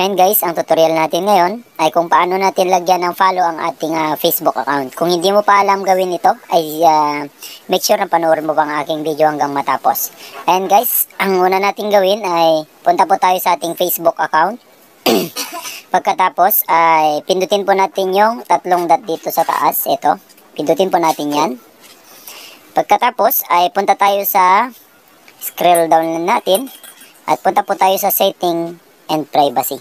Ayan guys, ang tutorial natin ngayon ay kung paano natin lagyan ng follow ang ating Facebook account. Kung hindi mo pa alam gawin ito, ay make sure na panoorin mo bang aking video hanggang matapos. Ayan guys, ang una natin gawin ay punta po tayo sa ating Facebook account. Pagkatapos ay pindutin po natin yung tatlong dot dito sa taas. Ito, pindutin po natin yan. Pagkatapos ay punta tayo sa scroll down natin at punta po tayo sa setting and privacy.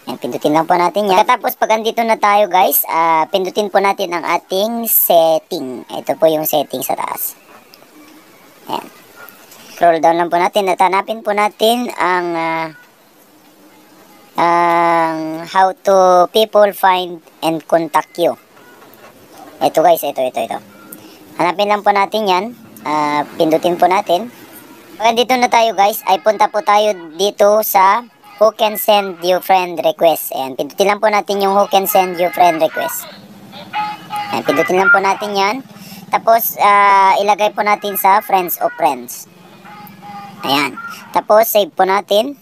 Yan, pindutin lang po natin yan. Pagkatapos, pag andito na tayo guys, pindutin po natin ang ating setting. Ito po yung setting sa taas. Yan. Scroll down lang po natin at hanapin po natin ang how to people find and contact you. Ito guys, ito. Hanapin lang po natin yan. Pindutin po natin. Pag andito na tayo guys, ay punta po tayo dito sa who can send you friend request. Ayan, pindutin lang po natin yung who can send you friend request. Ayan, pindutin lang po natin yan. Tapos, ilagay po natin sa friends of friends. Ayan. Tapos, save po natin.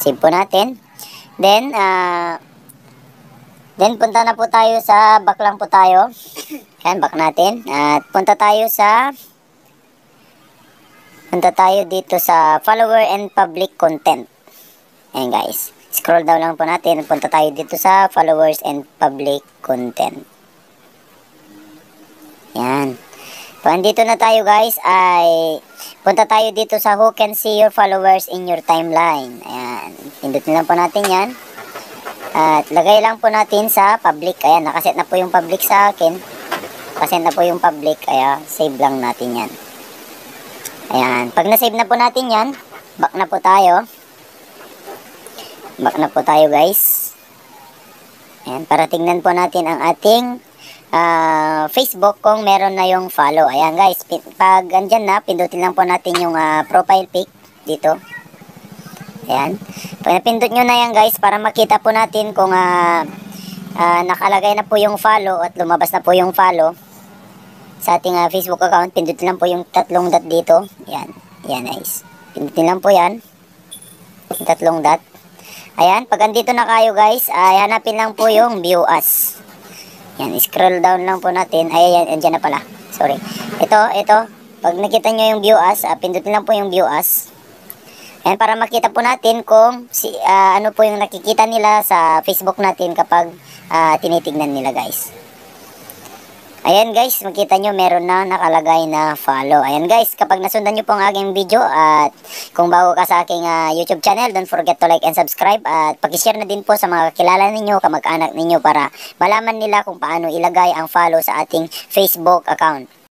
Save po natin. Then, punta na po tayo sa, back lang po tayo. Ayan, back natin. At punta tayo dito sa follower and public content. Ayan guys. Scroll down lang po natin. Punta tayo dito sa followers and public content. Ayan. Pag andito na tayo guys, ay punta tayo dito sa who can see your followers in your timeline. Ayan. Pindutin lang po natin yan. At lagay lang po natin sa public. Ayan. Nakaset na po yung public sa akin. Nakaset na po yung public. Kaya save lang natin yan. Ayan. Pag na-save na po natin yan, back na po tayo. Back na po tayo guys. Ayan. Para tingnan po natin ang ating Facebook kung meron na yung follow. Ayan guys. Pag andyan na, pindutin lang po natin yung profile pic dito. Ayan. Pag napindot nyo na yan guys, para makita po natin kung nakalagay na po yung follow at lumabas na po yung follow sa ating Facebook account, pindutin lang po yung tatlong dot dito. Yan. Yan guys. Pindutin lang po yan. Yung tatlong dot. Ayan. Pag andito na kayo guys, ay hanapin lang po yung view as. Yan. Scroll down lang po natin. Ayan. Andyan na pala. Sorry. Ito. Pag nakita nyo yung view as, pindutin lang po yung view as. Ayan. Para makita po natin kung ano po yung nakikita nila sa Facebook natin kapag tinitignan nila guys. Ayan guys, makita nyo meron na nakalagay na follow. Ayan guys, kapag nasundan nyo po ang aking video at kung bago ka sa aking YouTube channel, don't forget to like and subscribe at pakishare na din po sa mga kilala ninyo, kamag-anak ninyo para malaman nila kung paano ilagay ang follow sa ating Facebook account.